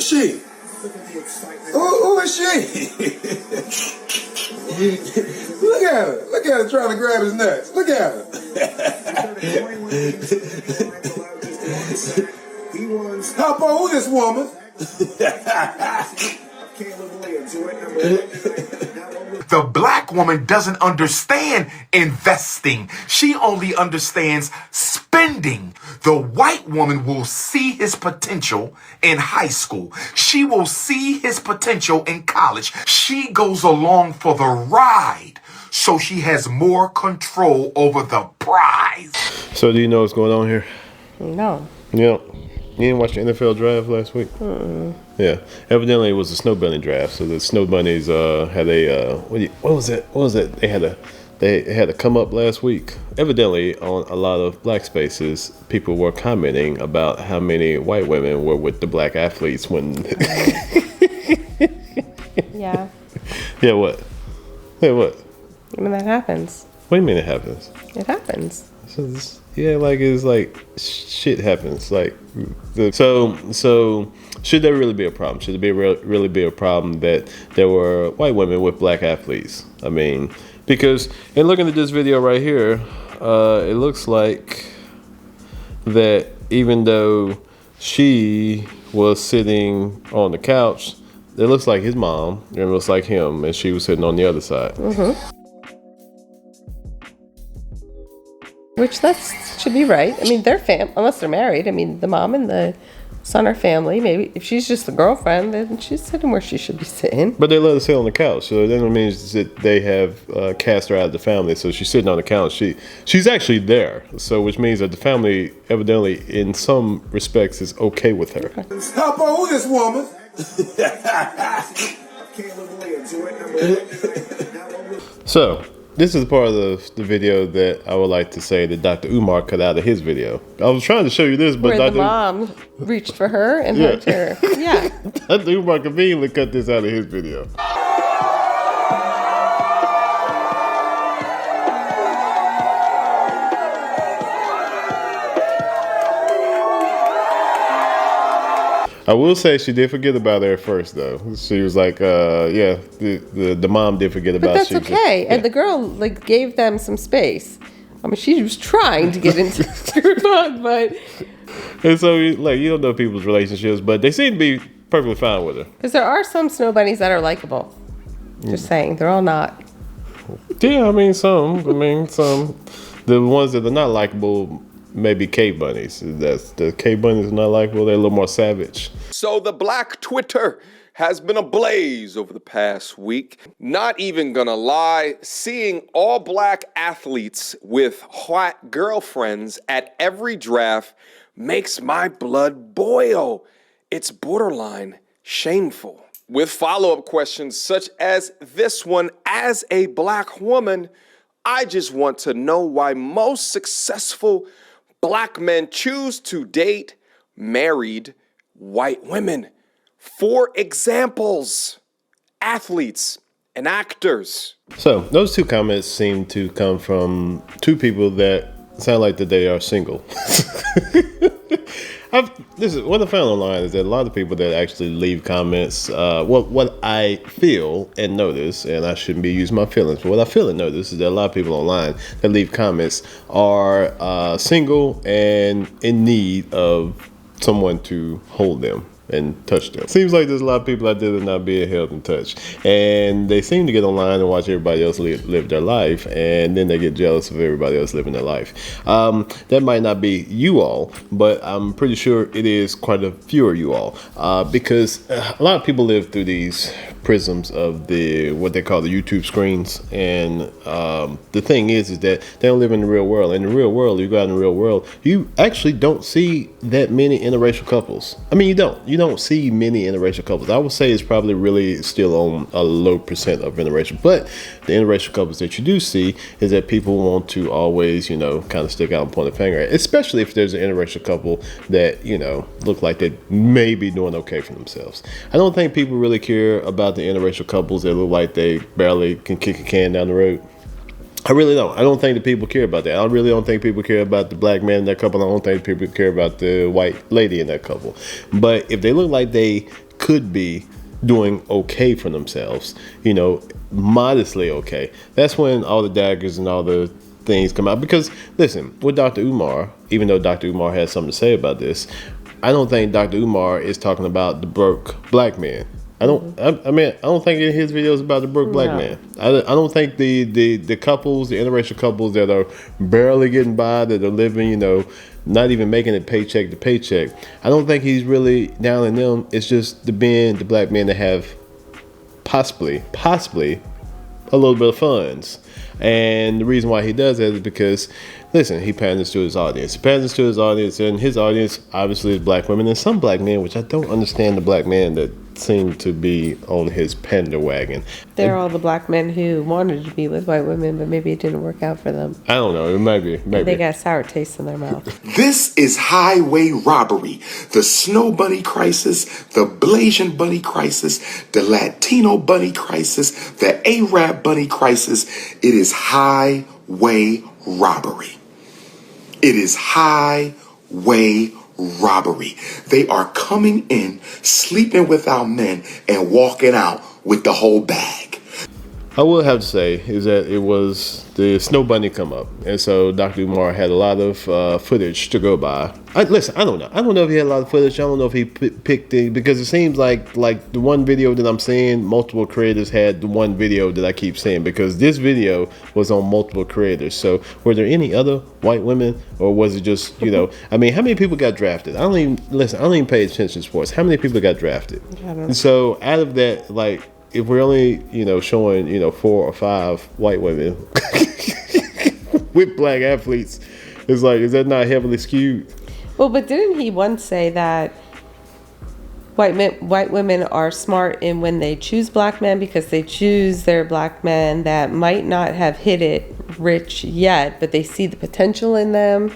Who's she? Who is she? Look at her. Look at her trying to grab his nuts. Look at her. Papa, who this woman? The black woman doesn't understand investing. She only understands spending. The white woman will see his potential in high school. She will see his potential in college. She goes along for the ride, so she has more control over the prize. So do you know what's going on here? No. Yeah. You didn't watch the NFL draft last week? Yeah. Evidently, it was a snow bunny draft. So the snow bunnies had a what was it? What was it? They had to come up last week. Evidently, on a lot of black spaces, people were commenting about how many white women were with the black athletes when. Yeah. Yeah. What? Yeah. What? I mean, that happens. What do you mean it happens? It happens. So this, yeah, like it's like shit happens. Like so should there really be a problem? Should there really be a problem that there were white women with black athletes? I mean, because in looking at this video right here, it looks like that even though she was sitting on the couch, it looks like his mom, and it looks like him, and she was sitting on the other side. Mm-hmm. Which should be right. I mean, they're unless they're married. I mean, the mom and the son are family. Maybe if she's just the girlfriend, then she's sitting where she should be sitting. But they let her sit on the couch, so that means that they have cast her out of the family. So she's sitting on the couch. She's actually there. So which means that the family evidently, in some respects, is okay with her. Papa, who this woman? So. This is part of the video that I would like to say that Dr. Umar cut out of his video. I was trying to show you this, but where the mom reached for her and hugged her. Yeah. Dr. Umar conveniently cut this out of his video. I will say she did forget about her at first, though. She was like, the mom did forget about her. But that's okay. And the girl gave them some space. I mean, she was trying to get into her bond, but. And so, you don't know people's relationships, but they seem to be perfectly fine with her. Because there are some snow bunnies that are likable. Just saying, they're all not. Yeah, I mean, some. The ones that are not likable. Maybe cave bunnies. The cave bunnies are not likable. They're a little more savage. So the black Twitter has been ablaze over the past week. Not even gonna lie, seeing all black athletes with hot girlfriends at every draft makes my blood boil. It's borderline shameful. With follow-up questions such as this one, as a black woman, I just want to know why most successful black men choose to date married white women. For examples, athletes and actors. So those two comments seem to come from two people that sound like that they are single. What I found online is that a lot of people that actually leave comments, what I feel and notice, and I shouldn't be using my feelings, but what I feel and notice is that a lot of people online that leave comments are single and in need of someone to hold them and touch them. Seems like there's a lot of people out there that are not being held and touched, and they seem to get online and watch everybody else live their life, and then they get jealous of everybody else living their life. That might not be you all, but I'm pretty sure it is quite a few of you all, because a lot of people live through these prisms of what they call the YouTube screens, and the thing is that they don't live in the real world. In the real world, you go out in the real world, you actually don't see that many interracial couples. I mean, you don't see many interracial couples. I would say it's probably really still on a low percent of interracial, but the interracial couples that you do see is that people want to always, kind of stick out and point a finger at, especially if there's an interracial couple that, look like they may be doing okay for themselves. I don't think people really care about the interracial couples that look like they barely can kick a can down the road. I really don't. I don't think that people care about that. I really don't think people care about the black man in that couple. I don't think people care about the white lady in that couple. But if they look like they could be doing okay for themselves, modestly okay. That's when all the daggers and all the things come out. Because listen, with Dr. Umar, even though Dr. Umar has something to say about this, I don't think Dr. Umar is talking about the broke black man. I don't think in his videos about the broke black man. I don't think the couples, the interracial couples that are barely getting by, that are living, not even making it paycheck to paycheck. I don't think he's really down in them. It's just the black men that have possibly a little bit of funds. And the reason why he does that is because, listen, he panders to his audience. He panders to his audience, and his audience obviously is black women and some black men, which I don't understand the black men that seem to be on his pander wagon. They're all the black men who wanted to be with white women, but maybe it didn't work out for them. I don't know. Maybe. They got a sour taste in their mouth. This is highway robbery. The Snow Bunny crisis, the Blasian Bunny crisis, the Latino Bunny crisis, the Arab Bunny crisis. It is highway robbery. It is highway robbery. They are coming in, sleeping with our men, and walking out with the whole bag. I will have to say is that it was the Snow Bunny come up, and so Dr. Umar had a lot of footage to go by. Listen, I don't know. I don't know if he had a lot of footage. I don't know if he picked it, because it seems like the one video that I'm seeing, multiple creators had the one video that I keep seeing, because this video was on multiple creators. So were there any other white women, or was it just, how many people got drafted? I don't even pay attention to sports. How many people got drafted? And so out of that, if we're only, showing, 4 or 5 white women with black athletes, it's is that not heavily skewed? Well, but didn't he once say that white women are smart in when they choose black men, because they choose their black men that might not have hit it rich yet, but they see the potential in them,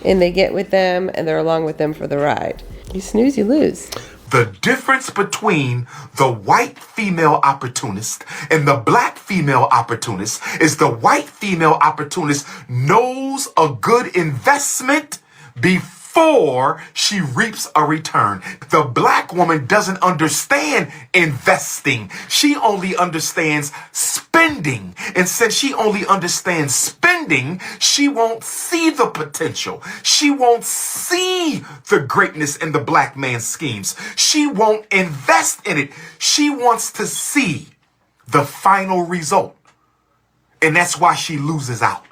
and they get with them, and they're along with them for the ride. You snooze, you lose. The difference between the white female opportunist and the black female opportunist is the white female opportunist knows a good investment before she reaps a return. The black woman doesn't understand investing. She only understands spending. And since she only understands spending, she won't see the potential. She won't see the greatness in the black man's schemes. She won't invest in it. She wants to see the final result. And that's why she loses out.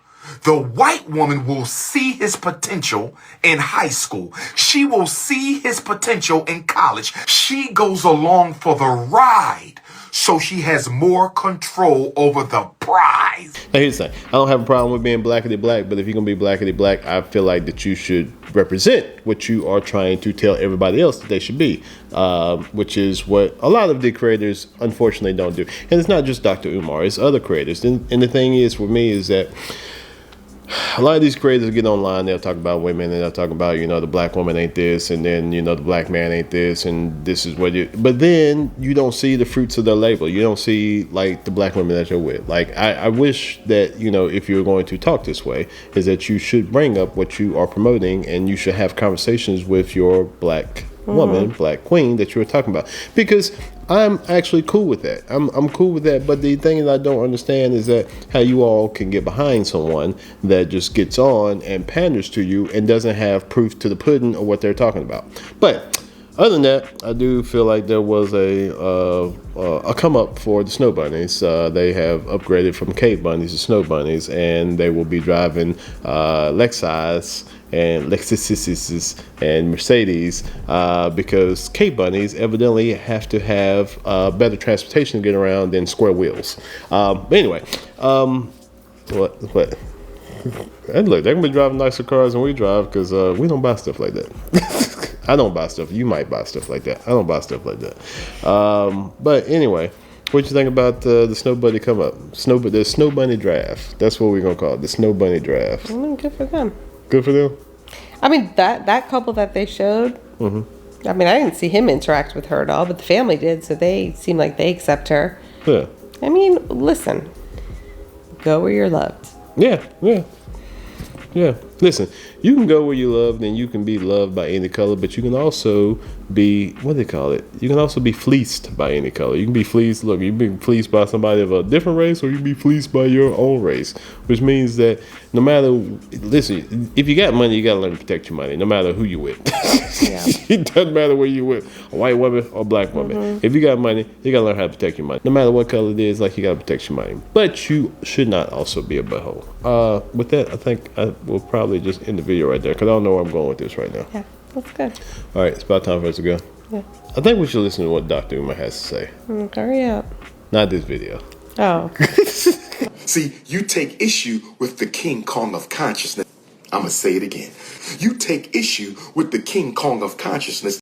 The white woman will see his potential in high school. She will see his potential in college. She goes along for the ride, so she has more control over the prize. Now here's the thing. I don't have a problem with being blackity black, but if you're going to be blackity black, I feel like that you should represent what you are trying to tell everybody else that they should be, which is what a lot of the creators unfortunately don't do. And it's not just Dr. Umar, it's other creators. And the thing is, for me, is that a lot of these creators get online, they'll talk about women, and they'll talk about, the black woman ain't this, and then, the black man ain't this, and this is what you, but then you don't see the fruits of their labor. You don't see, the black women that you're with. I wish that, if you're going to talk this way, is that you should bring up what you are promoting, and you should have conversations with your black woman, black queen that you were talking about, because I'm actually cool with that. I'm cool with that. But the thing that I don't understand is that how you all can get behind someone that just gets on and panders to you and doesn't have proof to the pudding of what they're talking about. But other than that, I do feel like there was a come up for the Snow Bunnies. They have upgraded from Cape Bunnies to Snow Bunnies, and they will be driving Lexus and Lexuses and Mercedes because Cape Bunnies evidently have to have better transportation to get around than square wheels. But anyway, what? And look, they're gonna be driving nicer cars than we drive, because we don't buy stuff like that. I don't buy stuff. You might buy stuff like that. I don't buy stuff like that. But anyway, what you think about the Snow Bunny come up? The Snow Bunny draft. That's what we're gonna call it. The Snow Bunny draft. Good for them. Good for them. I mean, that couple that they showed. I mean, I didn't see him interact with her at all, but the family did, so they seem like they accept her. Yeah. I mean, listen. Go where you're loved. Yeah. Listen, you can go where you loved, and you can be loved by any color, but you can also be, what do they call it? You can also be fleeced by any color. You can be fleeced. Look, you can be fleeced by somebody of a different race, or you can be fleeced by your own race, which means that no matter, listen, if you got money, you got to learn to protect your money, no matter who you with. Yeah. It doesn't matter where you with, a white woman or a black woman. If you got money, you got to learn how to protect your money. No matter what color it is, like, you got to protect your money. But you should not also be a butthole. With that, I think I will probably just end the video right there, because I don't know where I'm going with this right now. Yeah, that's good. All right, it's about time for us to go. Yeah. I think we should listen to what Dr. Umar has to say. Hurry up. Not this video. Oh. See, you take issue with the King Kong of consciousness. I'm going to say it again. You take issue with the King Kong of consciousness.